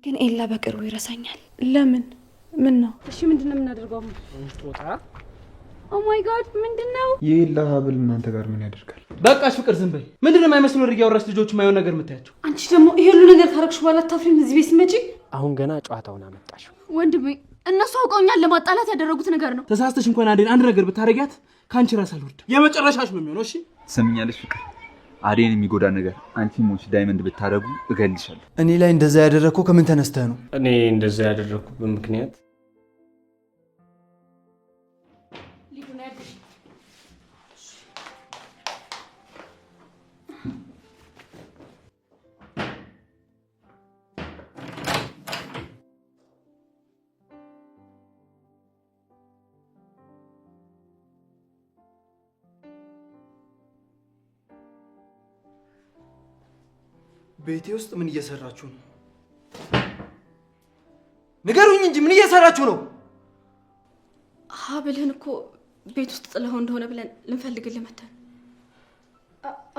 ግን ኤላ በቅርቡ ይረሳኛል። ለምን? ምን ነው? እሺ ምንድነው የምናደርገው? ጦጣ ኦ ማይ ጋድ ምንድነው? የኤላ ሀብል እናንተ ጋር ምን ያደርጋል? በቃሽ ፍቅር ዝም በይ። ምንድነው የማይመስል ወሬ ያወራሽ ልጆች የማይሆን ነገር የምታያቸው? አንቺ ደግሞ ይሄ ሁሉ ነገር ካረክሽ በኋላ ታፍሪም እዚህ ቤት ሲመጪ? አሁን ገና ጨዋታውን አመጣሽው። ወንድሜ እነሱ አውቀውኛል ለማጣላት ያደረጉት ነገር ነው። ተሳስተሽ እንኳን አንድ ነገር ብታረጊያት ካንቺ ራስ አልወርድም። የመጨረሻሽ ነው የሚሆነው። እሺ ሰምኛለሽ ፍቅር፣ አዴን የሚጎዳ ነገር አንቺ ሞች ዳይመንድ ብታረጉ እገልሻለሁ። እኔ ላይ እንደዛ ያደረግከው ከምን ተነስተህ ነው? እኔ እንደዛ ያደረኩበት ምክንያት ቤቴ ውስጥ ምን እየሰራችሁ ነው? ንገሩኝ እንጂ ምን እየሰራችሁ ነው? ሀብልህን እኮ ቤት ውስጥ ጥለኸው እንደሆነ ብለን ልንፈልግልህ መተን።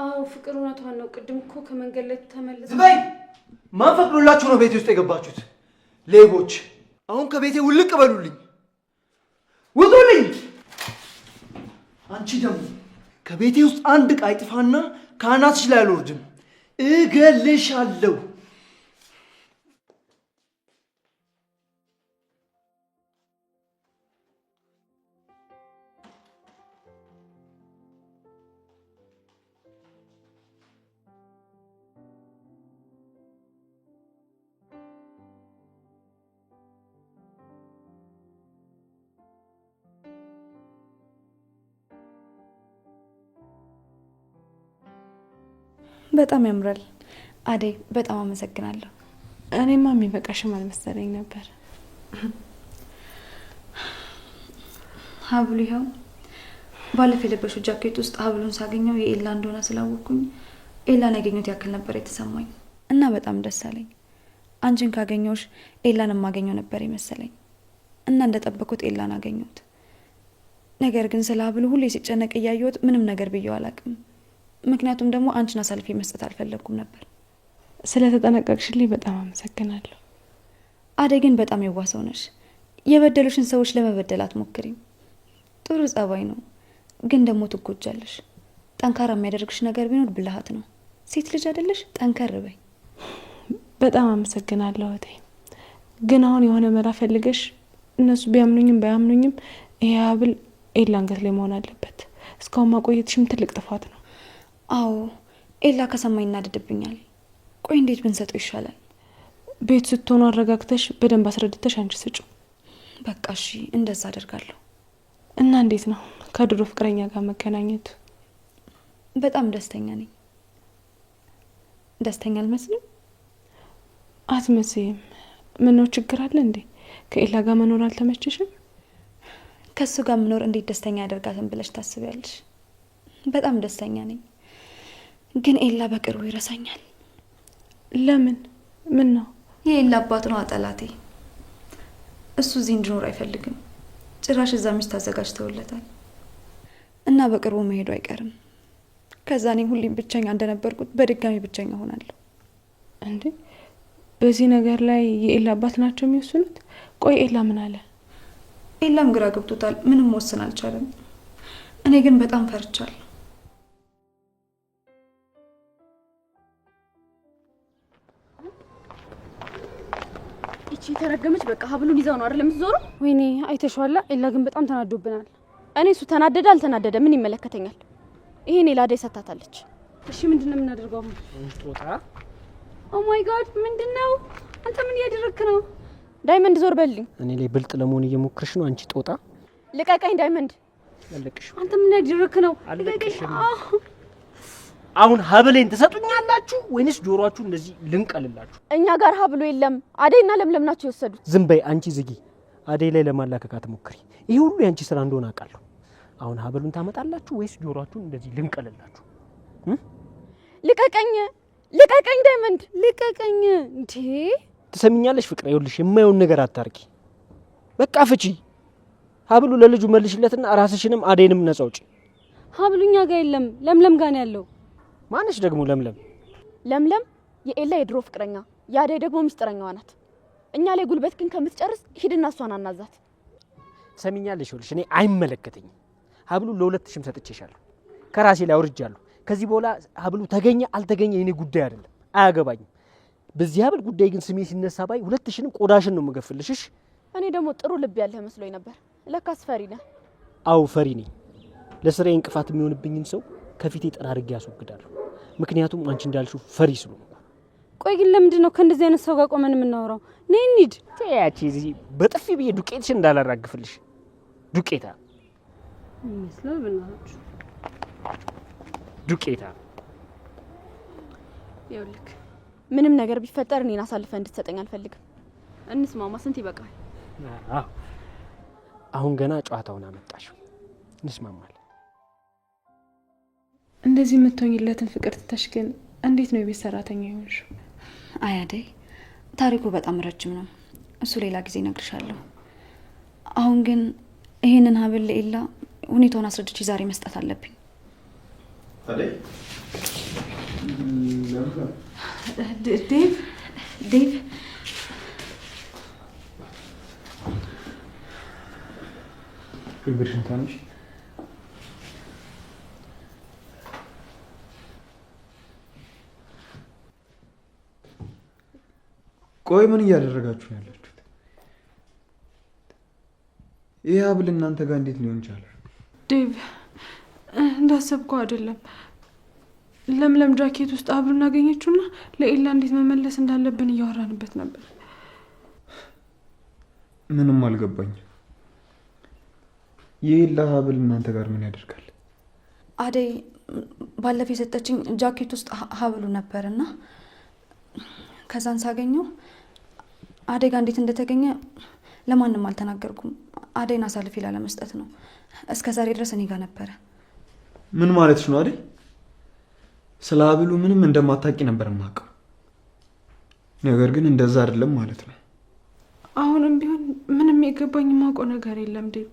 አዎ ፍቅር እውነቷን ነው። ቅድም እኮ ከመንገድ ላይ ተመልሰ ዝም በይ! ማን ፈቅዶላችሁ ነው ቤቴ ውስጥ የገባችሁት? ሌቦች! አሁን ከቤቴ ውልቅ በሉልኝ! ውጡልኝ! አንቺ ደግሞ ከቤቴ ውስጥ አንድ ዕቃ አይጥፋና ከአናትሽ ላይ አልወርድም። እገልሻለሁ። በጣም ያምራል። አደይ በጣም አመሰግናለሁ። እኔማ የሚበቃሽም አልመሰለኝ ነበር። ሀብሉ ይኸው። ባለፈው የለበሽው ጃኬት ውስጥ ሀብሉን ሳገኘው የኤላ እንደሆነ ስላወቅኩኝ ኤላን ያገኘሁት ያክል ነበር የተሰማኝ እና በጣም ደስ አለኝ። አንቺን ካገኘሁሽ ኤላን የማገኘው ነበር የመሰለኝ እና እንደጠበኩት ኤላን አገኘሁት። ነገር ግን ስለ ሀብሉ ሁሌ ሲጨነቅ እያየሁት ምንም ነገር ብዬው አላውቅም። ምክንያቱም ደግሞ አንቺን አሳልፌ መስጠት አልፈለኩም ነበር። ስለተጠነቀቅሽልኝ በጣም አመሰግናለሁ። አደይ ግን በጣም የዋሰው ነሽ። የበደሉሽን ሰዎች ለመበደል አትሞክሪም። ጥሩ ጸባይ ነው፣ ግን ደግሞ ትጎጃለሽ። ጠንካራ የሚያደርግሽ ነገር ቢኖር ብልሃት ነው። ሴት ልጅ አይደለሽ? ጠንከር በይ። በጣም አመሰግናለሁ እህቴ። ግን አሁን የሆነ መላ ፈልገሽ እነሱ ቢያምኑኝም ባያምኑኝም ይሄ ሀብል ኤላ አንገት ላይ መሆን አለበት። እስካሁን ማቆየትሽም ትልቅ ጥፋት ነው። አዎ ኤላ ከሰማኝ እናድድብኛል። ቆይ እንዴት ብንሰጠው ይሻላል? ቤት ስትሆኑ አረጋግተሽ በደንብ አስረድተሽ አንቺ ስጩ። በቃ እሺ እንደዛ አደርጋለሁ። እና እንዴት ነው ከድሮ ፍቅረኛ ጋር መገናኘቱ? በጣም ደስተኛ ነኝ። ደስተኛ አልመስልም? አትመስይም። ምነው ችግር አለ እንዴ? ከኤላ ጋር መኖር አልተመችሽም? ከሱ ጋር መኖር እንዴት ደስተኛ ያደርጋትን ብለሽ ታስቢያለሽ? በጣም ደስተኛ ነኝ። ግን ኤላ በቅርቡ ይረሳኛል። ለምን? ምን ነው? የኤላ አባት ነው ጠላቴ። እሱ እዚህ እንዲኖር አይፈልግም። ጭራሽ እዛ ሚስት አዘጋጅተውለታል እና በቅርቡ መሄዱ አይቀርም። ከዛ እኔም ሁሌም ብቸኛ እንደነበርኩት በድጋሚ ብቸኛ ሆናለሁ። እንዴ በዚህ ነገር ላይ የኤላ አባት ናቸው የሚወስኑት? ቆይ ኤላ ምን አለ? ኤላም ግራ ገብቶታል። ምንም መወሰን አልቻለም። እኔ ግን በጣም ፈርቻለሁ። እቺ ተረገመች። በቃ ሀብሉን ይዛው ነው አይደል የምትዞረው? ወይኔ አይተሽዋላ። ኤላ ግን በጣም ተናዶብናል። እኔ እሱ ተናደደ አልተናደደ ምን ይመለከተኛል? ይሄኔ ላዳይ ሰታታለች። እሺ ምንድነው የምናደርገው አሁን? ጦጣ ኦ ማይ ጋድ ምንድነው? አንተ ምን እያደረግክ ነው? ዳይመንድ ዞር በልኝ። እኔ ላይ ብልጥ ለመሆን እየሞክርሽ ነው አንቺ ጦጣ። ልቀቀኝ ዳይመንድ። አለቅሽ። አንተ ምን እያደረግክ ነው? አለቅሽ። አሁን ሀብሌን ትሰጡኛላችሁ ወይንስ ጆሮአችሁ እንደዚህ ልንቀልላችሁ? እኛ ጋር ሀብሉ የለም። አደይና ለምለም ናቸው የወሰዱት። ዝም በይ አንቺ ዝጊ። አደይ ላይ ለማላከካት ሞክሪ። ይሄ ሁሉ ያንቺ ስራ እንደሆነ አውቃለሁ። አሁን ሀብሉን ታመጣላችሁ ወይስ ጆሮአችሁን እንደዚህ ልንቀልላችሁ? ልቀቀኝ፣ ልቀቀኝ ዳይመንድ ልቀቀኝ። እንዴ ትሰሚኛለሽ ፍቅር? ይኸውልሽ የማይሆን ነገር አታርቂ። በቃ ፍቺ። ሀብሉ ለልጁ መልሽለትና ራስሽንም አደይንም ነፃ ውጪ። ሀብሉኛ ጋር የለም፣ ለምለም ጋር ነው ያለው። ማንሽ ደግሞ ለምለም? ለምለም የኤላ የድሮ ፍቅረኛ፣ ያደይ ደግሞ ሚስጥረኛዋ ናት። እኛ ላይ ጉልበት ግን ከምትጨርስ ሂድና እሷን አናዛት። ሰሚኛለሽ? ይኸውልሽ እኔ አይመለከተኝም። ሀብሉ ለሁለትሽም ሰጥቼሻለሁ፣ ከራሴ ላይ አውርጃለሁ። ከዚህ በኋላ ሀብሉ ተገኘ አልተገኘ የኔ ጉዳይ አይደለም፣ አያገባኝም። በዚህ ሀብል ጉዳይ ግን ስሜ ሲነሳ ባይ ሁለትሽንም ቆዳሽን ነው የምገፍልሽ። እኔ ደግሞ ጥሩ ልብ ያለህ መስሎኝ ነበር። ለካስ ፈሪ ነህ። አው ፈሪ ነኝ። ለስራዬ እንቅፋት የሚሆንብኝን ሰው ከፊቴ ጠራርጌ ያስወግዳለሁ። ምክንያቱም አንቺ እንዳልሽው ፈሪ ስለሆንኩ። ቆይ ግን ለምንድን ነው ከእንደዚህ አይነት ሰው ጋር ቆመን የምናወራው? ነይ እንሂድ። ያቺ እዚህ በጥፊ ብዬ ዱቄትሽን እንዳላራግፍልሽ ዱቄታ ይመስላል። ብናችሁ ዱቄታ ይኸውልህ፣ ምንም ነገር ቢፈጠር እኔን አሳልፈህ እንድትሰጠኝ አልፈልግም። እንስማማ። ስንት ይበቃል? አሁን ገና ጨዋታውን አመጣሽው። እንስማማለን። እንደዚህ የምትሆኝለትን ፍቅር ትተሽ ግን እንዴት ነው የቤት ሰራተኛ የሆንሽው? አይ አደይ፣ ታሪኩ በጣም ረጅም ነው። እሱ ሌላ ጊዜ እነግርሻለሁ። አሁን ግን ይሄንን ሀብል ለኤላ ሁኔታውን አስረድቼ ዛሬ መስጠት አለብኝ። አደይ ዴቭ እግርሽን ታንሽ። ቆይ ምን እያደረጋችሁ ነው ያላችሁት? ይህ ሀብል እናንተ ጋር እንዴት ሊሆን ቻለ? ዴቭ እንዳሰብከው አይደለም። ለምለም ጃኬት ውስጥ ሀብሉን አገኘችውና ለኤላ እንዴት መመለስ እንዳለብን እያወራንበት ነበር። ምንም አልገባኝም። የኤላ ሀብል እናንተ ጋር ምን ያደርጋል? አደይ ባለፈው የሰጠችኝ ጃኬት ውስጥ ሀብሉ ነበርና ከዛን ሳገኘው አደይ ጋር እንዴት እንደተገኘ ለማንም አልተናገርኩም። አደይን አሳልፌ ላለመስጠት ነው። እስከ ዛሬ ድረስ እኔ ጋር ነበረ። ምን ማለትሽ ነው አደይ? ስለ ሀብሉ ምንም እንደማታውቂ ነበር የማውቀው። ነገር ግን እንደዛ አይደለም ማለት ነው። አሁንም ቢሆን ምንም የገባኝ የማውቀው ነገር የለም ዴቭ።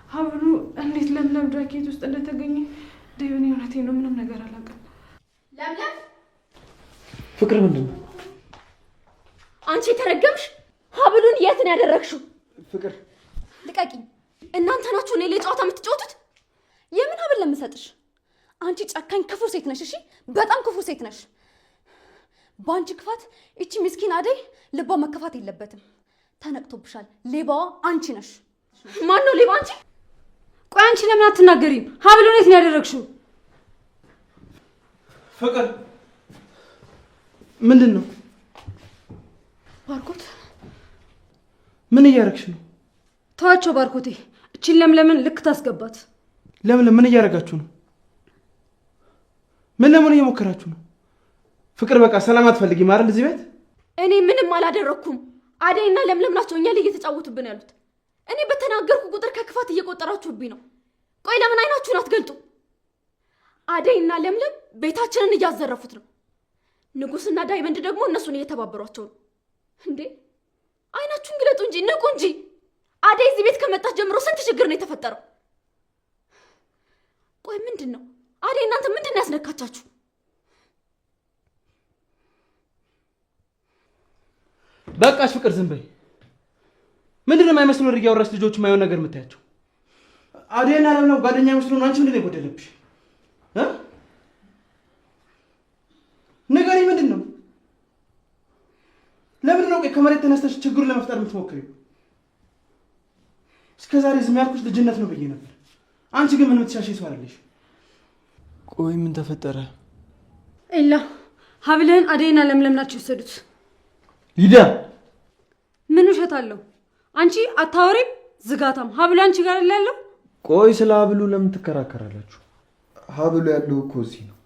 ሀብሉ እንዴት ለምለም ጃኬት ውስጥ እንደተገኘ ዴቭ፣ እኔ እውነቴን ነው ምንም ነገር አላውቅም። ለምለም ፍቅር ምንድን ነው? አንቺ የተረገምሽ! ሀብሉን የት ነው ያደረግሽው? ፍቅር ልቀቂኝ! እናንተ ናችሁ እኔ ላይ ጨዋታ የምትጫወቱት? የምን ሀብል ለምሰጥሽ? አንቺ ጨካኝ ክፉ ሴት ነሽ። እሺ፣ በጣም ክፉ ሴት ነሽ። በአንቺ ክፋት እቺ ምስኪን አደይ ልቧ መከፋት የለበትም። ተነቅቶብሻል። ሌባዋ አንቺ ነሽ። ማን ነው ሌባ? አንቺ? ቆይ አንቺ ለምን አትናገሪም? ሀብሉን የት ነው ያደረግሽው? ፍቅር ምንድን ነው? ባርኮት፣ ምን እያደረግሽ ነው? ተዋቸው ባርኮቴ። እቺን ለምለምን ልክ ታስገባት። ለምለም ምን እያደረጋችሁ ነው? ምን ለምን እየሞከራችሁ ነው? ፍቅር በቃ ሰላም አትፈልጊም አይደል እዚህ ቤት? እኔ ምንም አላደረኩም። አደይና ለምለም ናቸው እኛ ላይ እየተጫወቱብን ያሉት። እኔ በተናገርኩ ቁጥር ከክፋት እየቆጠራችሁብኝ ነው። ቆይ ለምን አይናችሁን አትገልጡ? አደይና ለምለም ቤታችንን እያዘረፉት ነው። ንጉስና ዳይመንድ ደግሞ እነሱን እየተባበሯቸው ነው። እንዴ አይናችሁን ግለጡ እንጂ ንቁ እንጂ። አደይ እዚህ ቤት ከመጣች ጀምሮ ስንት ችግር ነው የተፈጠረው። ቆይ ምንድን ነው አደይ፣ እናንተ ምንድን ነው ያስነካቻችሁ? በቃሽ ፍቅር ዝም በይ። ምንድን ነው የማይመስሉ ወሬ እያወራሽ ልጆች የማይሆን ነገር የምታያቸው? አደይና ለምለም ጓደኛ መስሎ ነው። አንቺ ምንድን ነው የጎደለብሽ? ንገሪኝ፣ ምንድን ነው? ለምንድን ነው ከመሬት ተነስተሽ ችግሩን ለመፍጠር የምትሞክሪው? እስከ ዛሬ ዝም ያልኩሽ ልጅነት ነው ብዬ ነበር። አንቺ ግን ምን የምትሻሽ ሰው አይደለሽ። ቆይ ምን ተፈጠረ? ኤላ፣ ሀብልህን አደይና ለምለም ናቸው የወሰዱት። ሊዳ፣ ምን ውሸት አለው? አንቺ አታወሪም? ዝጋታም። ሀብሉ አንቺ ጋር ያለው። ቆይ ስለ ሀብሉ ለምን ትከራከራላችሁ? ሀብሉ ያለው እኮ እዚህ ነው።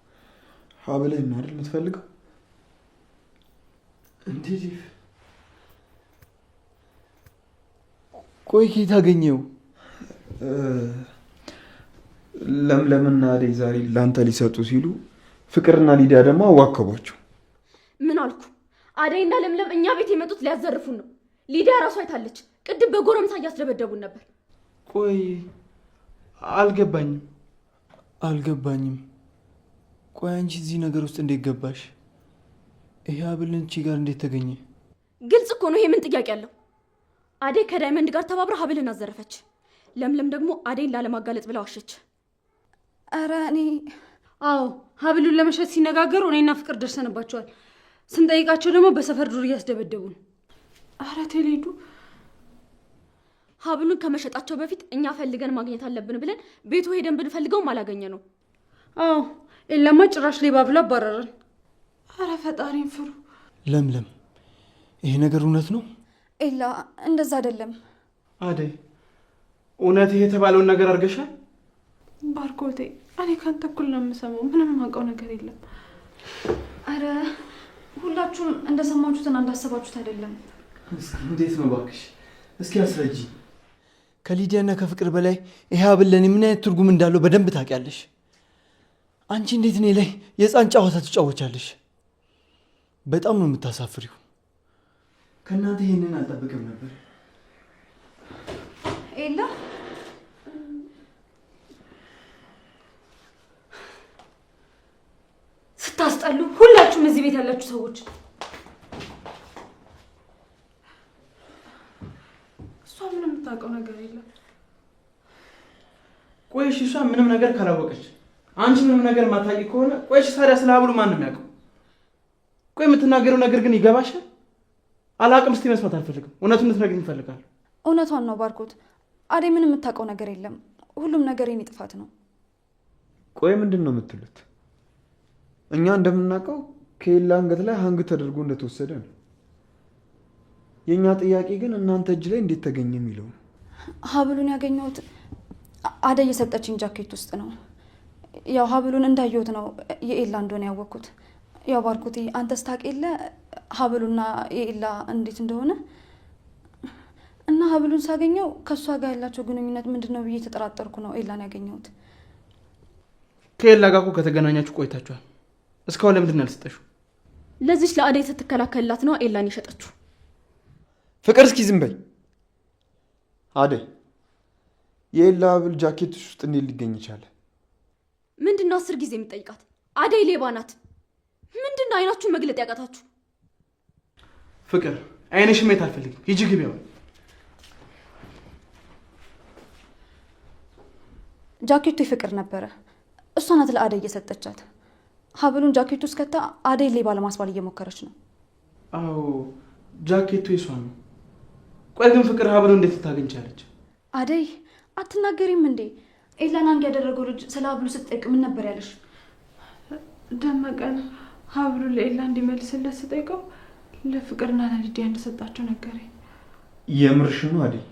ሀብልህን ነው አይደል የምትፈልገው? እንዴት? ቆይ ከየት አገኘው? ለምለምና አደይ ዛሬ ላንተ ሊሰጡ ሲሉ ፍቅርና ሊዲያ ደግሞ አዋከቧቸው። ምን አልኩ? አደይና ለምለም እኛ ቤት የመጡት ሊያዘርፉን ነው። ሊዲያ ራሷ አይታለች። ቅድም በጎረምሳ እያስደበደቡን ነበር። ቆይ አልገባኝም። ቆይ አንቺ እዚህ ነገር ውስጥ እንዴት ገባሽ? ይሄ ሀብል አንቺ ጋር እንዴት ተገኘ? ግልጽ እኮ ነው። ይሄ ምን ጥያቄ አለው? አደይ ከዳይመንድ ጋር ተባብራ ሀብልን አዘረፈች። ለምለም ደግሞ አደይን ላለማጋለጥ ብላ ዋሸች። ኧረ እኔ አዎ ሀብሉን ለመሸጥ ሲነጋገሩ እኔና ፍቅር ደርሰንባቸዋል። ስንጠይቃቸው ደግሞ በሰፈር ዱር እያስደበደቡን። ኧረ ቴሌዱ ሀብሉን ከመሸጣቸው በፊት እኛ ፈልገን ማግኘት አለብን ብለን ቤቱ ሄደን ብንፈልገውም አላገኘ ነው። አዎ ኤላማ ጭራሽ ሌባ ብላ አባረረን። ኧረ ፈጣሪን ፍሩ። ለምለም ይሄ ነገር እውነት ነው? ኤላ እንደዛ አይደለም። አደይ እውነት ይሄ የተባለውን ነገር አድርገሻል? ባርኮቴ እኔ ካንተ እኩል ነው የምሰማው። ምንም የማውቀው ነገር የለም። አረ ሁላችሁም እንደሰማችሁትና እንዳሰባችሁት አይደለም። እንዴት ነው እባክሽ? እስኪ አስረጂ። ከሊዲያና ከፍቅር በላይ ይሄ ሀብል ለእኔ ምን አይነት ትርጉም እንዳለው በደንብ ታውቂያለሽ። አንቺ እንዴት እኔ ላይ የህፃን ጨዋታ ትጫወቻለሽ? በጣም ነው የምታሳፍሪው። ከእናንተ ይሄንን አልጠብቅም ነበር። ኤላ ስታስጠሉ ሁላችሁም እዚህ ቤት ያላችሁ ሰዎች። እሷ ምንም የምታውቀው ነገር የለም። ቆይሽ እሷ ምንም ነገር ካላወቀች አንቺ ምንም ነገር ማታውቂ ከሆነ ቆይሽ ታዲያ ስለ ሀብሉ ማን ነው የሚያውቀው? ቆይ የምትናገረው ነገር ግን ይገባሻል? አላቅም እስቲ መስማት አልፈልግም። እውነቱን እንድትነግሪኝ እፈልጋለሁ። እውነቷን ነው ባርኮት። አደይ ምንም የምታውቀው ነገር የለም። ሁሉም ነገር የኔ ጥፋት ነው። ቆይ ምንድን ነው የምትሉት? እኛ እንደምናውቀው ከኤላ አንገት ላይ ሀንግ ተደርጎ እንደተወሰደ ነው። የእኛ ጥያቄ ግን እናንተ እጅ ላይ እንዴት ተገኘ የሚለው። ሀብሉን ያገኘሁት አደይ የሰጠችኝ ጃኬት ውስጥ ነው። ያው ሀብሉን እንዳየሁት ነው የኤላ እንደሆነ ያወቅኩት። ያው ባርኮቴ አንተስ ታውቅ የለ ሀብሉና የኤላ እንዴት እንደሆነ እና ሀብሉን ሳገኘው ከእሷ ጋር ያላቸው ግንኙነት ምንድን ነው ብዬ ተጠራጠርኩ ነው ኤላን ያገኘሁት። ከኤላ ጋር እኮ ከተገናኛችሁ ቆይታችኋል። እስካሁን ለምንድን ነው ያልሰጠሽው? ለዚች ለአደይ ስትከላከልላት ነው ኤላን የሸጠችው። ፍቅር እስኪ ዝም በይ። አደይ የኤላ ሀብል ጃኬት ውስጥ እንዴት ሊገኝ ይቻለ? ምንድን ነው 10 ጊዜ የምጠይቃት? አደይ ሌባ ናት። ምንድን ነው አይናችሁን መግለጥ ያቃታችሁ? ፍቅር አይንሽ ማየት አልፈልግም። ሂጂ ግቢ። ጃኬቱ የፍቅር ነበረ። እሷ ናት ለአደይ እየሰጠቻት። ሀብሉን ጃኬቱ ውስጥ ከታ አደይ ሌባ ለማስባል እየሞከረች ነው። አዎ ጃኬቱ የሷ ነው። ቆይ ግን ፍቅር ሀብሉ እንዴት ልታገኝቻለች? አደይ አትናገሪም እንዴ? ኤላን አንድ ያደረገው ልጅ ስለ ሀብሉ ስትጠይቅ ምን ነበር ያለሽ? ደመቀን ሀብሉ ለኤላ እንዲመልስለት ስጠይቀው ለፍቅርና ለሊዲያ እንደሰጣቸው ነገረኝ። የምርሽ ነው አደይ?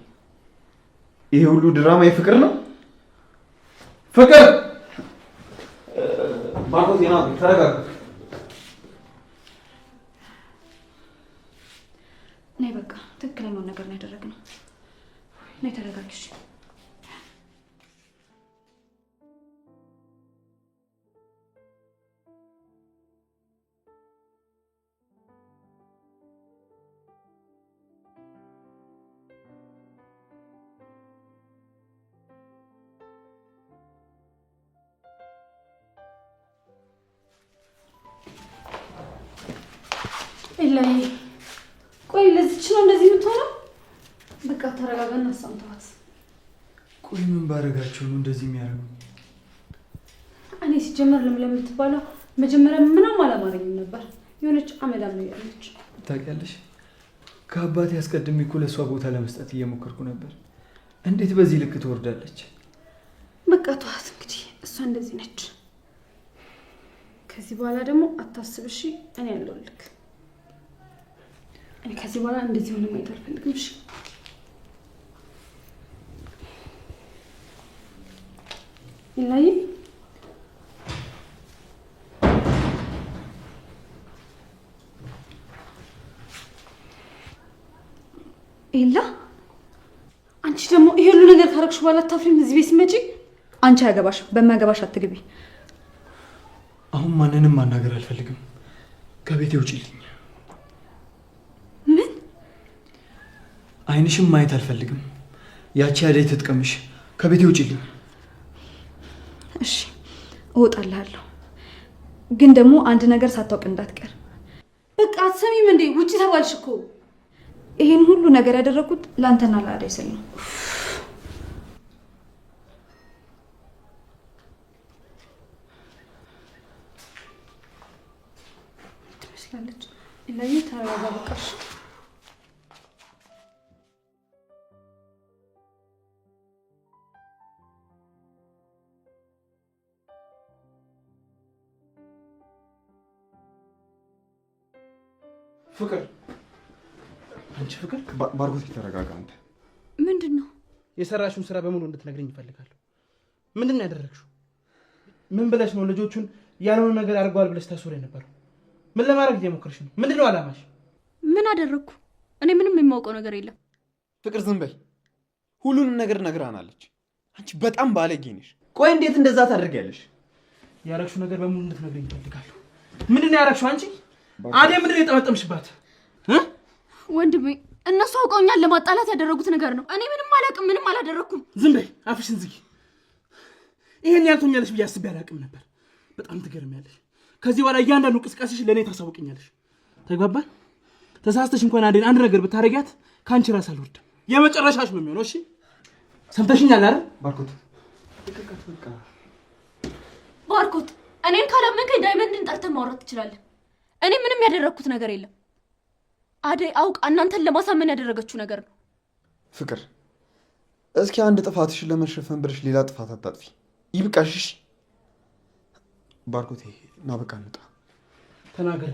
ይሄ ሁሉ ድራማ የፍቅር ነው? ፍቅር ባርኮት ዜና ተረጋጋ። ነይ በቃ ትክክለኛውን ነገር ነው ያደረግነው። ነይ ተረጋግሽ። ኤላዬ ቆይ ለዚች ነው እንደዚህ የምትሆነው? በቃ ተረጋጋና አሳምተዋት። ቆይ ምን ባረጋቸው ነው እንደዚህ የሚያደርጉ? እኔ ሲጀመር ለምለም የምትባለው መጀመሪያ ምንም አላማረኝም ነበር። የሆነች አመዳም ነው ያለች። ታውቂያለሽ፣ ከአባቴ አስቀድሜ እኮ ለእሷ ቦታ ለመስጠት እየሞከርኩ ነበር። እንዴት በዚህ ልክ ትወርዳለች? በቃ ተዋት እንግዲህ፣ እሷ እንደዚህ ነች። ከዚህ በኋላ ደግሞ አታስብ እሺ? እኔ ያለሁልክ። እኔ ከዚህ በኋላ እንደዚህ ሆነ ማየት አልፈልግም እሺ? ኢላይ ኤላ፣ አንቺ ደግሞ ይሄ ሁሉ ነገር ካረግሽ በኋላ አታፍሪም? እዚህ ቤት ስትመጪ አንቺ አያገባሽ፣ በማያገባሽ አትግቢ። አሁን ማንንም ማናገር አልፈልግም። ከቤቴ ውጪልኝ። ምን? አይንሽም ማየት አልፈልግም። ያቺ አደይ ትጥቀምሽ። ከቤቴ ውጪልኝ። እሺ እወጣልሃለሁ፣ ግን ደግሞ አንድ ነገር ሳታውቅ እንዳትቀር። በቃ አትሰሚም እንዴ? ውጪ ተባልሽ እኮ። ይሄን ሁሉ ነገር ያደረኩት ላንተና ለአደይ ስል ነው። ትመስላለች ኢላዬ። ተረጋጋ በቃሽ። ፍቅር አንቺ ፍቅር ባርኮት ተረጋጋ። አንተ ምንድን ነው የሰራሽውን ስራ በሙሉ እንድትነግረኝ እፈልጋለሁ። ምንድን ነው ያደረግሽው? ምን ብለሽ ነው ልጆቹን ያልሆነ ነገር አድርገዋል ብለሽ ታስወሪ የነበረው? ምን ለማድረግ እየሞከርሽ ነው? ምንድን ነው አላማሽ? ምን አደረግኩ? እኔ ምንም የማውቀው ነገር የለም። ፍቅር ዝም በይ። ሁሉንም ነገር ነግራናለች። አንቺ በጣም ባለጌ ነሽ። ቆይ እንዴት እንደዛ ታደርጊያለሽ? ያደረግሽው ነገር በሙሉ እንድትነግረኝ እፈልጋለሁ። ምንድን ነው ያደረግሽው አንቺ? አደይ ምንድን ነው የጠመጠምሽባት? ወንድሜ እነሱ አውቀውኛል ለማጣላት ያደረጉት ነገር ነው። እኔ ምንም አላውቅም፣ ምንም አላደረኩም። ዝም በይ፣ አፍሽን ዝጊ። ይሄን ያልቶኛለሽ ብዬ አስቤ አላውቅም ነበር። በጣም ትገርሚያለሽ። ከዚህ በኋላ እያንዳንዱ እንቅስቃሴሽ ለእኔ ታሳውቅኛለሽ። ተግባባን? ተሳስተሽ እንኳን አደይን አንድ ነገር ብታረጊያት ከአንቺ ራስ አልወርድም። የመጨረሻሽ ነው የሚሆነው። እሺ ሰምተሽኛል አይደል? ባርኮት ባርኮት፣ እኔን ካላመንከኝ ዳይመንድን ጠርተህ ማውራት ትችላለህ። እኔ ምንም ያደረግኩት ነገር የለም። አደይ አውቃ እናንተን ለማሳመን ያደረገችው ነገር ነው። ፍቅር እስኪ አንድ ጥፋትሽን ለመሸፈን ብለሽ ሌላ ጥፋት አታጥፊ። ይብቃሽሽ። ባርኮቴ ና በቃ እንውጣ። ተናገረ።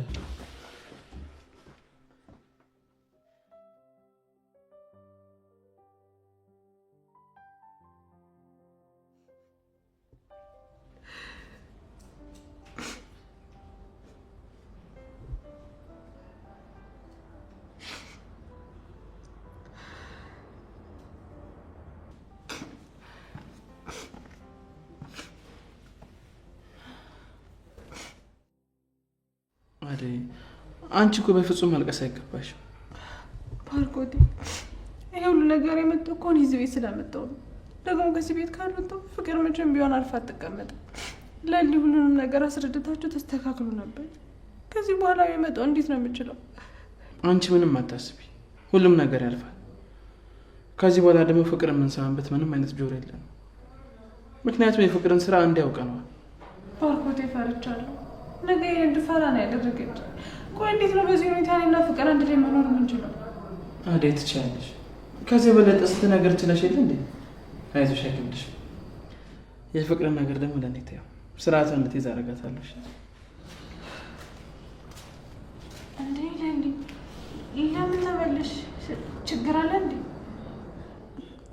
አደይ አንቺ እኮ በፍጹም ማልቀስ አይገባሽም። ባርኮቴ ይሄ ሁሉ ነገር የመጣው እኮ እዚህ ቤት ስለመጣው ነው። ደግሞ ከዚህ ቤት ካልወጣሁ ፍቅር መቼም ቢሆን አልፋ አትቀመጥም። ለሊ ሁሉንም ነገር አስረድታችሁ ተስተካክሉ ነበር። ከዚህ በኋላ የመጣው እንዴት ነው የምችለው? አንቺ ምንም አታስቢ፣ ሁሉም ነገር ያልፋል። ከዚህ በኋላ ደግሞ ፍቅር የምንሰማበት ምንም አይነት ጆሮ የለም። ምክንያቱም የፍቅርን ስራ እንዲያውቀነዋል። ባርኮቴ ፈርቻለሁ። ነገ እንድፈራ ነው ያደረገች። ቆይ እንዴት ነው በዚህ ሁኔታ እኔና ፍቅር አንድ ላይ መኖር የምንችለው? አደይ ትችያለሽ። ከዚህ በለጠ ስንት ነገር ችለሽ የለ እንዴ? አይዞሽ፣ አይከብድሽ። የፍቅርን ነገር ደግሞ ለእኔ ተይው። ስርዓቷን እንድትይዝ አደርጋታለሁ። እንዴ ለሊ ለምን ተመለሽ? ችግር አለ እንዴ?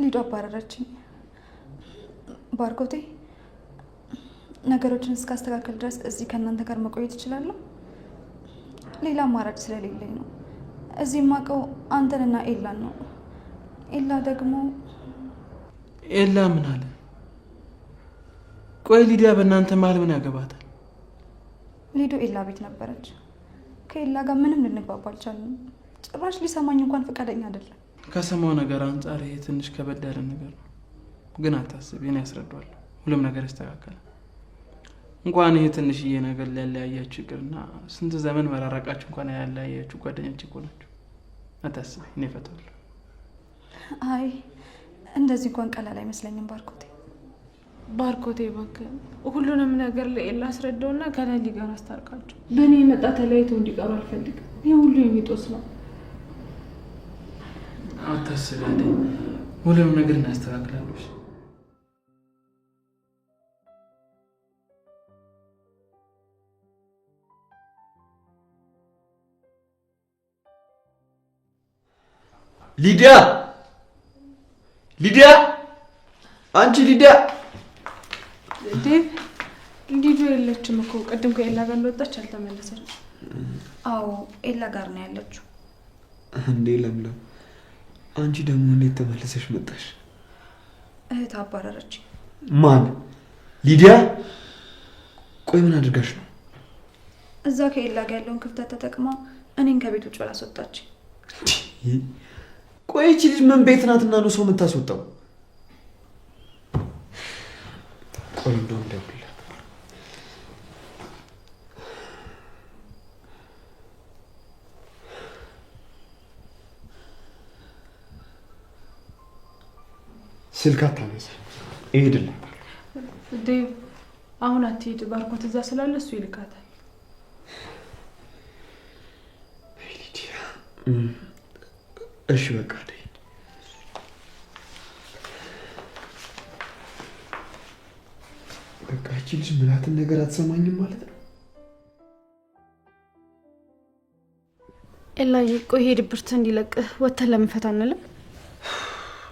ሊዱ አባረረችኝ። ባርኮቴ ነገሮችን እስካስተካከል ድረስ እዚህ ከእናንተ ጋር መቆየት እችላለሁ። ሌላ አማራጭ ስለሌለኝ ነው። እዚህ የማውቀው አንተንና ኤላን ነው። ኤላ ደግሞ ኤላ ምን አለ? ቆይ ሊዲያ በእናንተ መሀል ምን ያገባታል? ሊዱ ኤላ ቤት ነበረች። ከኤላ ጋር ምንም ልንግባባ አልቻልንም። ጭራሽ ሊሰማኝ እንኳን ፈቃደኛ አይደለም። ከሰማው ነገር አንጻር ይሄ ትንሽ ከበድ ያለ ነገር ነው። ግን አታስቢ፣ እኔ ያስረዳዋለሁ። ሁሉም ነገር ይስተካከላል። እንኳን ይሄ ትንሽዬ ነገር ሊያለያያችሁ ይቅርና ስንት ዘመን መራራቃችሁ እንኳን ያለያያችሁ ጓደኞች እኮ ናችሁ። አታስቢ፣ እኔ እፈታዋለሁ። አይ እንደዚህ እንኳን ቀላል አይመስለኝም ባርኮቴ። ባርኮቴ እባክህ ሁሉንም ነገር ለኤላ አስረዳውና ከለሊ ጋር አስታርቃቸው። በእኔ የመጣ ተለያይተው እንዲቀሩ አልፈልግም። ይህ ሁሉ የሚጦስ ነው። አታስቢ አደይ፣ ሁሉንም ነገር እናስተካክላለች። ሊዲያ ሊዲያ፣ አንቺ ሊዲያ። ዴቭ ሊዱ የለችም እኮ ቅድም ከኤላ ጋር እንደወጣች አልተመለሰች። አዎ ኤላ ጋር ነው ያለችው። እንዴ ለምለም፣ አንቺ ደግሞ እንዴት ተመለሰሽ መጣሽ? እህት አባረረች። ማን? ሊዲያ? ቆይ ምን አድርጋሽ ነው? እዛ ከኤላ ጋር ያለውን ክፍተት ተጠቅማ እኔን ከቤት ውጭ አላስወጣች። ቆይ እቺ ልጅ ምን ቤት ናትና ነው ሰው የምታስወጣው? ቆይ እንደው እንደውላ ስልክ አታነሳ። እሄድልህ ዴቭ አሁን አትሄድ። ባርኮት እዛ ስላለ እሱ ይልካታል። ሊዲያ እሺ በቃ በቃ እቺ ልጅ ብላትን ነገር አትሰማኝም ማለት ነው። ኤላዬ ቆይ ሄድ ብርት እንዲለቅህ ወተን ለምን ፈታ አንልም?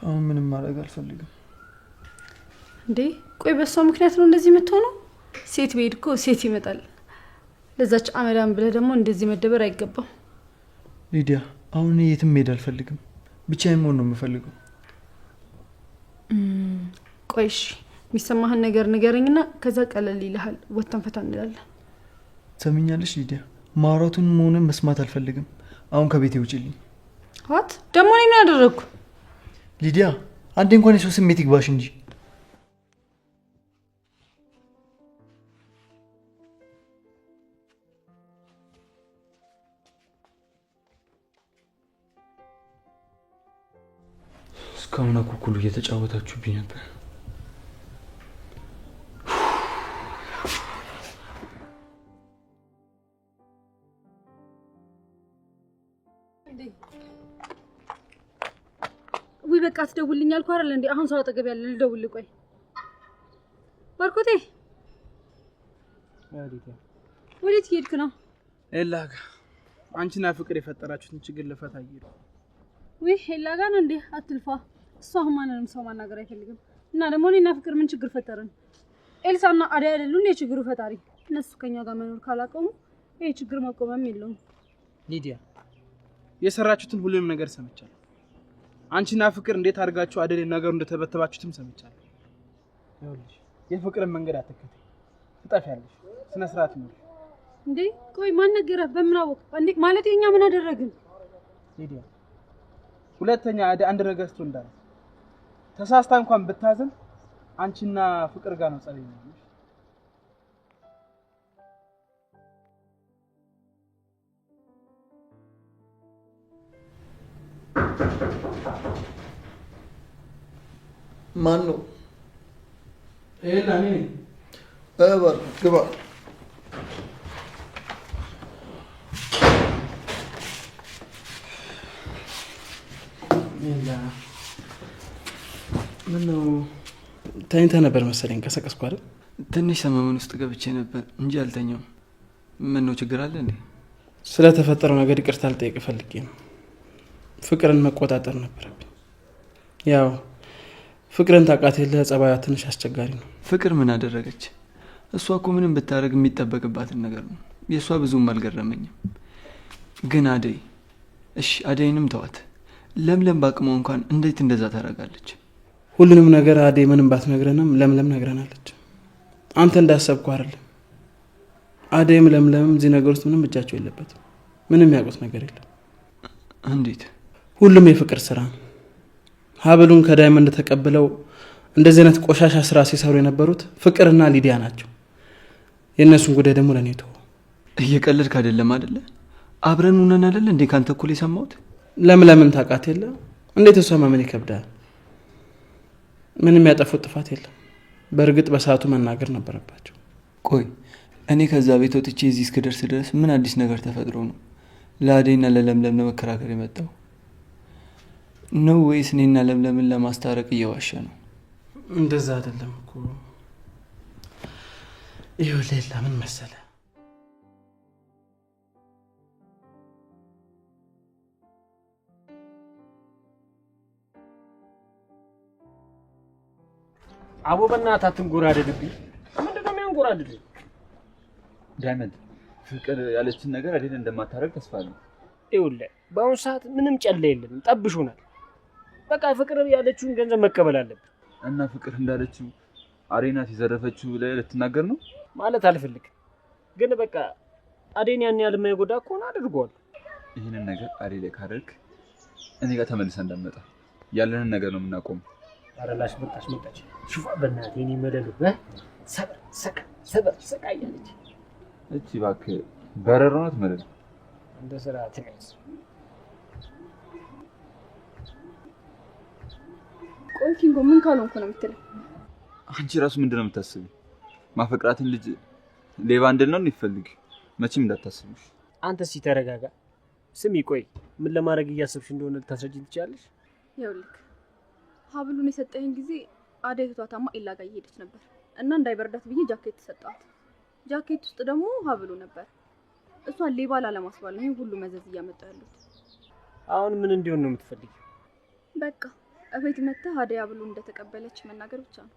አሁን ምንም ማድረግ አልፈልግም። እንዴ ቆይ በሷ ምክንያት ነው እንደዚህ የምትሆነው? ሴት ቤድ እኮ ሴት ይመጣል። ለዛች አመዳም ብለህ ደግሞ እንደዚህ መደበር አይገባም። ሊዲያ አሁን እኔ የትም መሄድ አልፈልግም። ብቻዬን መሆን ነው የምፈልገው። ቆይ እሺ የሚሰማህን ነገር ንገረኝና ከዛ ቀለል ይልሃል። ወተን ፈታ እንላለን። ሰምኛለሽ ሊዲያ? ማውራቱን መሆንን መስማት አልፈልግም። አሁን ከቤቴ ውጪልኝ። ዋት ደግሞ እኔ ምን አደረግኩ? ሊዲያ አንዴ እንኳን የሰው ስሜት ይግባሽ እንጂ። እስካሁን አኩኩሉ እየተጫወታችሁብኝ ነበር። ወይ በቃ አትደውልኝ አልኩህ አይደል እንዴ? አሁን ሰው አጠገብ ያለ ልደውልልህ። ቆይ ባርኮቴ ወዴት ሄድክ ነው? ኤላጋ አንቺና ፍቅር የፈጠራችሁትን ችግር ልፈታ እየሄድኩ። ወይ ኤላጋ ነው እንዴ? አትልፋ። እሷ አሁን ማንንም ሰው ማናገር አይፈልግም። እና ደግሞ እኔና ፍቅር ምን ችግር ፈጠረን? ኤልሳና አዳይ አይደሉም የችግሩ ፈጣሪ? እነሱ ከኛ ጋር መኖር ካላቆሙ ይሄ ችግር መቆምም የለውም። ሊዲያ የሰራችሁትን ሁሉንም ነገር ሰምቻለሁ። አንቺና ፍቅር እንዴት አድርጋችሁ አደሌ ነገሩ እንደተበተባችሁትም ሰምቻለሁ። ይኸውልሽ የፍቅርን መንገድ አትከተይ፣ ትጠፊያለሽ። ስነ ስርዓት ነው እንዴ? ቆይ ማን ነገረህ? በምን አወቅ እንዴ? ማለት እኛ ምን አደረግን? ሊዲያ ሁለተኛ አንድ ነገር ስትሆን እንዳለ ተሳስታ እንኳን ብታዝን አንቺና ፍቅር ጋር ነው ጸለይ ነው። ማን ነው? ኤላ ነኝ። ግባ። ኤላ ምነው ተኝተህ ነበር መሰለኝ? ቀሰቀስኩ አይደል? ትንሽ ሰመመን ውስጥ ገብቼ ነበር እንጂ አልተኛውም። ምን ነው ችግር አለ እንዴ? ስለተፈጠረው ነገር ይቅርታ ልጠይቅ ፈልጌ ነው። ፍቅርን መቆጣጠር ነበረብኝ። ያው ፍቅርን ታውቃት የለ ጸባያ ትንሽ አስቸጋሪ ነው። ፍቅር ምን አደረገች? እሷ እኮ ምንም ብታደርግ የሚጠበቅባትን ነገር ነው። የእሷ ብዙም አልገረመኝም። ግን አደይ፣ እሺ አደይንም ተዋት። ለምለም ባቅመው እንኳን እንዴት እንደዛ ታደርጋለች? ሁሉንም ነገር አደይ ምንም ባትነግረንም ለምለም ነግረናለች። አንተ እንዳሰብኩ አይደለም። አደይም ለምለምም እዚህ ነገር ውስጥ ምንም እጃቸው የለበትም። ምንም ያውቁት ነገር የለም። እንዴት? ሁሉም የፍቅር ስራ ነው። ሀብሉን ከዳይመንድ ተቀብለው እንደዚህ አይነት ቆሻሻ ስራ ሲሰሩ የነበሩት ፍቅርና ሊዲያ ናቸው። የእነሱን ጉዳይ ደግሞ ለእኔ ተወው። እየቀለድክ አይደለም አይደለ? አብረን ሆነን አይደለ እንዴ ካንተ እኩል የሰማሁት? ለምለምን ታውቃት የለ? እንዴት እሷ ማመን ይከብዳል። ምንም ያጠፉት ጥፋት የለም። በእርግጥ በሰዓቱ መናገር ነበረባቸው። ቆይ እኔ ከዛ ቤት ወጥቼ እዚህ እስክደርስ ድረስ ምን አዲስ ነገር ተፈጥሮ ነው ለአደይና ለለምለም ለመከራከር የመጣው ነው? ወይስ እኔና ለምለምን ለማስታረቅ እየዋሸ ነው? እንደዛ አይደለም እኮ። ይኸው ሌላ ምን መሰለ፣ አቦ በእናትህ አትንጎራደድብኝ። ምንድነው የሚያንጎራድድኝ? ዳይመንድ ፍቅር ያለችን ነገር አደይ እንደማታረግ ተስፋ አለኝ። ይኸውልህ በአሁኑ ሰዓት ምንም ጨለ የለንም፣ ጠብሾናል። በቃ ፍቅር ያለችውን ገንዘብ መቀበል አለብን። እና ፍቅር እንዳለችው አደይ ናት የዘረፈችው ብለህ ልትናገር ነው? ማለት አልፈልግም፣ ግን በቃ አደይን ያን ያህል የማይጎዳ ከሆነ አድርገዋል። ይህንን ነገር አደይ ላይ ካደረግ እኔ ጋር ተመልሰህ እንዳትመጣ፣ ያለንን ነገር ነው የምናቆመው። አረላሽ መጣች ሹፋ በእናትህ የኔ መደሉ ሰበር ሰቃ እያለች እቺ እባክህ በረሮ ናት መደሉ። እንደ ስራ ትነስ። ቆይ ኪንጎ ምን ካልሆንኩ ነው የምትለው? አንቺ ራሱ ምንድነው የምታስቢው? ማፈቅራትን ልጅ ሌባ እንደነው ይፈልግ መቼም እንዳታስብሽ። አንተ እስኪ ተረጋጋ። ስሚ ቆይ ምን ለማድረግ እያሰብሽ እንደሆነ ልታስረጂኝ ትችያለሽ? ይኸውልህ ሀብሉን የሰጠኝ ጊዜ አደይ ትቷታማ ኤላ ጋር እየሄደች ነበር እና እንዳይበርዳት ብዬ ጃኬት ሰጣት። ጃኬት ውስጥ ደግሞ ሀብሉ ነበር። እሷን ሌባ ላለማስባል ነው ሁሉ መዘዝ እያመጣ ያሉት። አሁን ምን እንዲሆን ነው የምትፈልጊው? በቃ እቤት መጥተህ አደይ ሀብሉን እንደተቀበለች መናገር ብቻ ነው።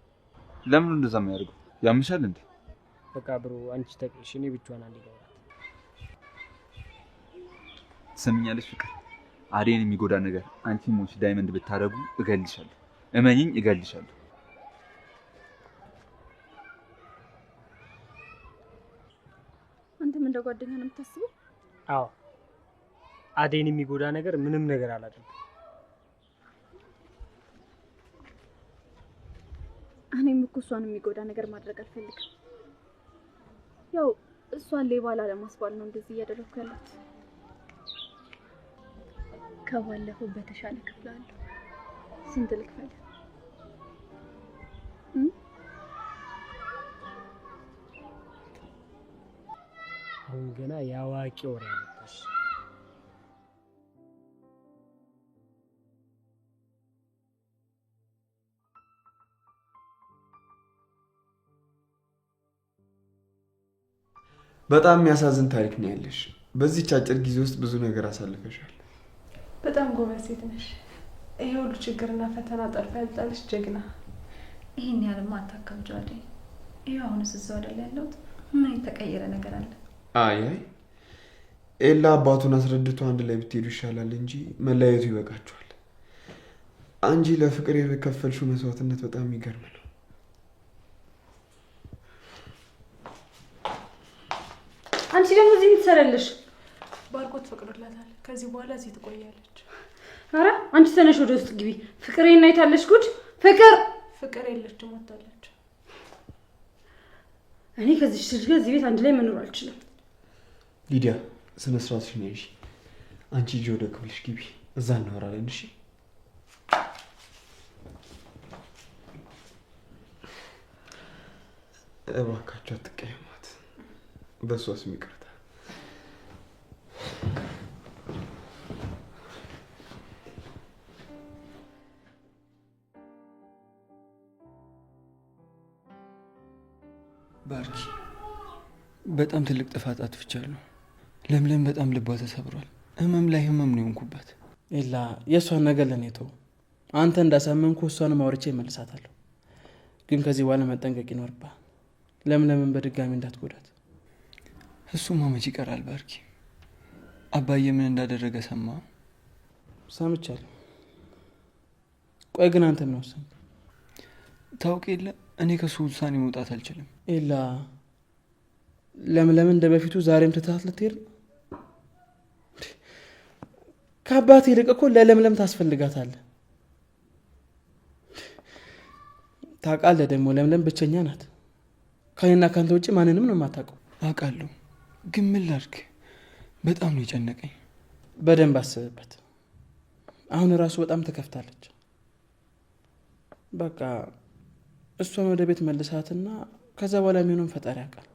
ለምን እንደዛ የሚያደርገው? ያምሻል እንዴ? በቃ ብሩ አንቺ ተቀሽ እኔ ብቻዋን አንድ ይገባል። ሰምኛለሽ ፍቅር፣ አደይን የሚጎዳ ነገር አንቺ ሞች ዳይመንድ ብታረጉ እገልሻለሁ። እመኚኝ እገልሻለሁ። አንተም እንደ ጓደኛ ነው የምታስበው? አዎ አደይን የሚጎዳ ነገር ምንም ነገር አላደርግም። እኔም እኮ እሷን የሚጎዳ ነገር ማድረግ አልፈልግም። ያው እሷን ሌባ ላለማስባል ነው እንደዚህ እያደረኩ ያለሁት። ከባለፈው በተሻለ ክፍላለሁ። ስንት ልክፈል? አሁን ገና ያዋቂ ወሬ አመጣሽ። በጣም የሚያሳዝን ታሪክ ነው ያለሽ። በዚህች አጭር ጊዜ ውስጥ ብዙ ነገር አሳልፈሻል። በጣም ጎበዝ ሴት ነሽ። ይሄ ሁሉ ችግርና ፈተና ጠልፋ ያልጣልሽ ጀግና። ይሄን ያህልማ አታከብጂው አደይ። ይኸው አሁንስ እዛው አይደል ያለሁት? ምን የተቀየረ ነገር አለ? አይ ኤላ አባቱን አስረድቶ አንድ ላይ ብትሄዱ ይሻላል እንጂ መለያየቱ ይበቃችኋል። አንቺ ለፍቅር የከፈልሽው መስዋዕትነት በጣም የሚገርም ነው። አንቺ ደግሞ እዚህ የምትሰራለሽ? ባርኮት ፈቅዶላታል። ከዚህ በኋላ እዚህ ትቆያለች። አረ አንቺ ተነሽ ወደ ውስጥ ግቢ። ፍቅሬን አይታለሽ? ጉድ ፍቅር የለችም ወጣለች። እኔ ከዚህ ልጅ ጋር እዚህ ቤት አንድ ላይ መኖር አልችልም። ሊዲያ ስነ ስርዓትሽን ያዢ። አንቺ ሂጂ ወደ ክፍልሽ ግቢ፣ እዛ እናወራለን። እሺ እባካችሁ አትቀየሟት። በሷ ስም ይቅርታ። ባርኪ፣ በጣም ትልቅ ጥፋት አጥፍቻለሁ። ለምለም በጣም ልቧ ተሰብሯል። ህመም ላይ ህመም ነው የሆንኩባት። ኤላ የእሷን ነገር ለእኔ ተው። አንተ እንዳሳመንኩ እሷንም አውርቼ እመልሳታለሁ። ግን ከዚህ በኋላ መጠንቀቅ ይኖርብሃል። ለምለምን በድጋሚ እንዳትጎዳት። እሱማ መች ይቀራል ባርኪ። አባዬ ምን እንዳደረገ ሰማ? ሰምቻለሁ። ቆይ ግን አንተ ምን ወሰንክ? ታውቅ የለ እኔ ከሱ ውሳኔ መውጣት አልችልም። ኤላ ለምለምን እንደ በፊቱ ዛሬም ትተሃት ልትሄድ? ከአባት ይልቅ እኮ ለለምለም ታስፈልጋታለህ። ታውቃለህ ደግሞ ለምለም ብቸኛ ናት። ከኔና ካንተ ውጭ ማንንም ነው የማታውቀው። አውቃለሁ፣ ግን ምን ላድርግ? በጣም ነው የጨነቀኝ። በደንብ አስብበት። አሁን ራሱ በጣም ተከፍታለች። በቃ እሷን ወደ ቤት መልሳትና ከዛ በኋላ የሚሆነውን ፈጣሪ ያውቃል።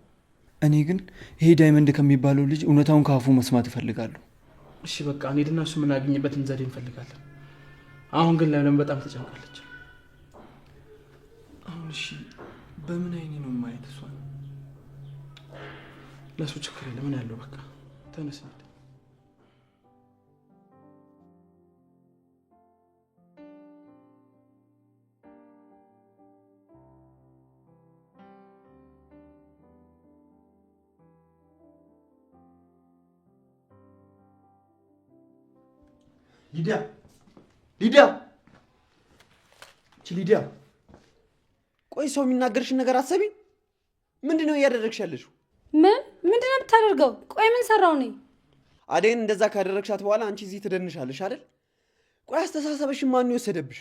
እኔ ግን ይሄ ዳይመንድ ከሚባለው ልጅ እውነታውን ከአፉ መስማት እፈልጋለሁ። እሺ በቃ እንሂድና እሱ የምናገኝበትን ዘዴ እንፈልጋለን። አሁን ግን ለምለም በጣም ተጨንቃለች። አሁን እሺ በምን አይኔ ነው ማየት? እሷን ለሱ ችግር የለም። ምን ያለው በቃ ተነስ እንሂድ። ሊዲያ ሊዲያ ሊዲያ፣ ቆይ ሰው የሚናገርሽን ነገር አሰቢ። ምንድን ነው እያደረግሽ ያለሽው? ምንድን ነው የምታደርገው? ቆይ ምን ሰራው ነኝ? አደይን እንደዛ ካደረግሻት በኋላ አንቺ እዚህ ትደንሻለሽ አይደል? ቆይ አስተሳሰብሽን ማን የወሰደብሽ?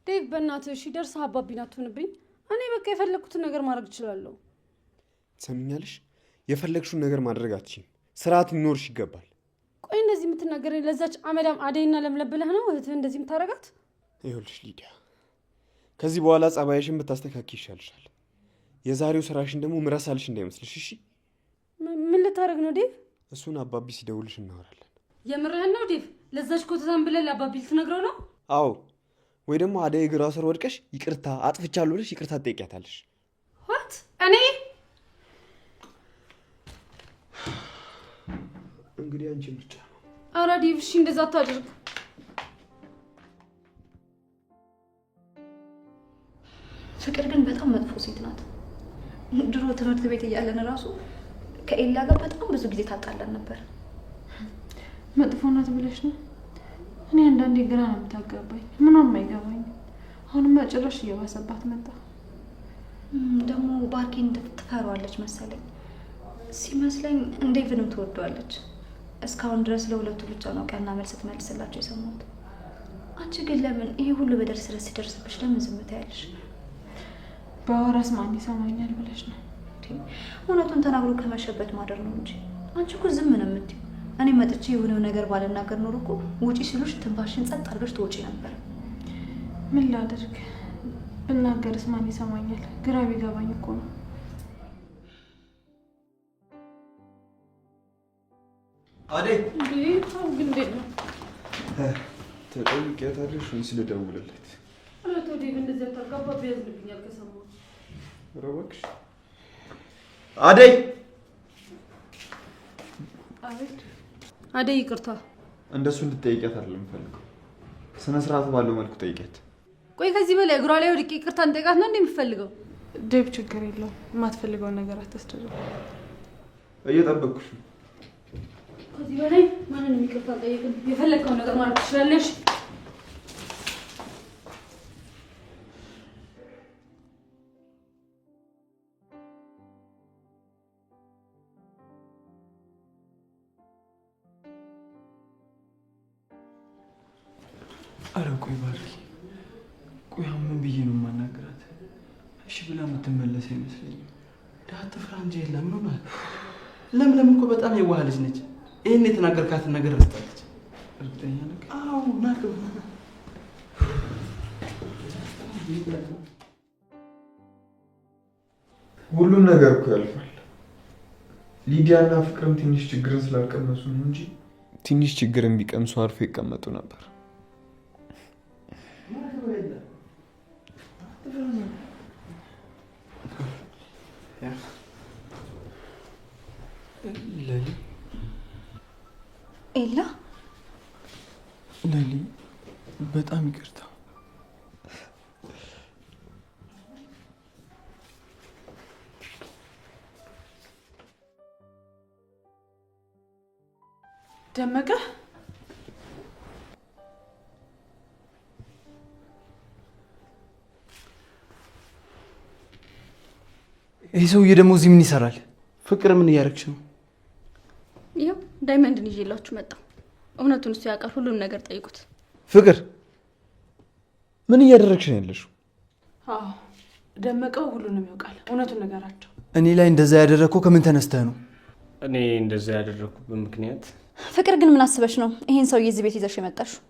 ዴቭ በእናትህ እሺ፣ ደርሰህ አባቢን አትሁንብኝ። እኔ በቃ የፈለግኩትን ነገር ማድረግ እችላለሁ። ትሰምኛለሽ? የፈለግሽውን ነገር ማድረግ አትችይም። ስርዓት ሊኖርሽ ይገባል። ቆይ እንደዚህ የምትናገረኝ ለዛች አመዳም አደይና ለምለም ብለህ ነው እህትህ እንደዚህ የምታደርጋት? ይኸውልሽ ሊዲያ፣ ከዚህ በኋላ ጸባይሽን ብታስተካኪ ይሻልሻል። የዛሬው ስራሽን ደግሞ ምረሳልሽ እንዳይመስልሽ እሺ? ምን ልታደርግ ነው ዴቭ? እሱን አባቢ ሲደውልሽ እናወራለን። የምርህን ነው ዴቭ? ለዛች ኮተታም ብለህ ለአባቢ ልትነግረው ነው? አዎ፣ ወይ ደግሞ አደይ እግሯ ስር ወድቀሽ ይቅርታ አጥፍቻለሁ ብለሽ ይቅርታ ትጠይቂያታለሽ። ዋት? እኔ እንግዲህ አንቺ ብቻ ነው። ኧረ ዴቭ እሺ እንደዛ አታድርግ። ፍቅር ግን በጣም መጥፎ ሴት ናት። ድሮ ትምህርት ቤት እያለን ራሱ ከኤላ ጋር በጣም ብዙ ጊዜ ታጣለን ነበር። መጥፎ ናት ብለሽ ነው? እኔ አንዳንዴ ግራ ነው የምታጋባኝ፣ ምንም አይገባኝ። አሁንማ ጭራሽ እየባሰባት መጣ። ደግሞ ባርኪን ትፈራዋለች መሰለኝ። ሲመስለኝ እንዴቭንም ትወደዋለች። እስካሁን ድረስ ለሁለቱ ብቻ ነው ቀና መልስ ትመልስላቸው የሰማሁት። አንቺ ግን ለምን ይሄ ሁሉ በደል ሲደርስብሽ ለምን ዝም ትያለሽ? በወራስ ማን ይሰማኛል ብለሽ ነው? እውነቱን ተናግሮ ከመሸበት ማደር ነው እንጂ አንቺ እኮ ዝም ነው የምትይው። እኔ መጥቼ የሆነው ነገር ባልናገር ኖሮ እኮ ውጪ ሲሉሽ ትንፋሽን ጸጥ አድርገሽ ትወጪ ነበር። ምን ላድርግ? ብናገርስ ማን ይሰማኛል? ግራ ቢገባኝ እኮ ነው። አደይ እንዴት ነው? ተጠይቂያታለሽ ወይስ ልደውልለት? ኧረ ተው ዴቭ እንደዚያ አታርጋባ፣ ቢያዝንብኛል ከሰማሁት። ኧረ እባክሽ አደይ። አቤት። አደይ ይቅርታ። እንደሱ እንድትጠይቂያት አይደለም የምፈልገው፣ ስነ ስርዓት ባለው መልኩ ጠይቂያት። ቆይ ከዚህ በላይ እግሯ ላይ ወድቄ ይቅርታ እንጠይቃት ነው እንዴ የምፈልገው? ዴቭ ችግር የለውም፣ የማትፈልገውን ነገር አታስደርግ። እየጠበቅኩሽ ነው። ከዚህ በላይ ማንንም ይቅርታ ጠይቅም። የፈለግከውን ነገር ማለት ትችላለሽ። አረ ቆይ ባርኪ፣ ቆይ ምን ብዬ ነው የማናገራት? እሺ ብላ የምትመለስ አይመስለኝም። ዳትፍራ እንጂ የለም ነው ማለት። ለምለም እኮ በጣም የዋህ ልጅ ነች። ይሄን የተናገርካትን ነገር ረስታለች። እርግጠኛ ነህ? አዎ ናክ ሁሉም ነገር እኮ ያልፋል። ሊዲያና ፍቅርም ትንሽ ችግርን ስላልቀመሱ ነው እንጂ ትንሽ ችግርን ቢቀምሱ አርፎ ይቀመጡ ነበር። ለሊ ኤላ፣ ለሊ በጣም ይቅርታ። ደመቀ ይህ ሰውዬ ደግሞ እዚህ ምን ይሰራል? ፍቅር ምን እያደረግሽ ነው? ይኸው ዳይመንድን ይዤላችሁ መጣሁ። እውነቱን እሱ ያውቃል። ሁሉንም ነገር ጠይቁት። ፍቅር ምን እያደረግሽ ነው ያለሽው? አዎ ደመቀው ሁሉንም ያውቃል። እውነቱን ነገራቸው። እኔ ላይ እንደዛ ያደረግከው ከምን ተነስተህ ነው? እኔ እንደዛ ያደረኩበት ምክንያት ፍቅር ግን ምን አስበሽ ነው ይሄን ሰውዬ እዚህ ቤት ይዘሽ የመጣሽው?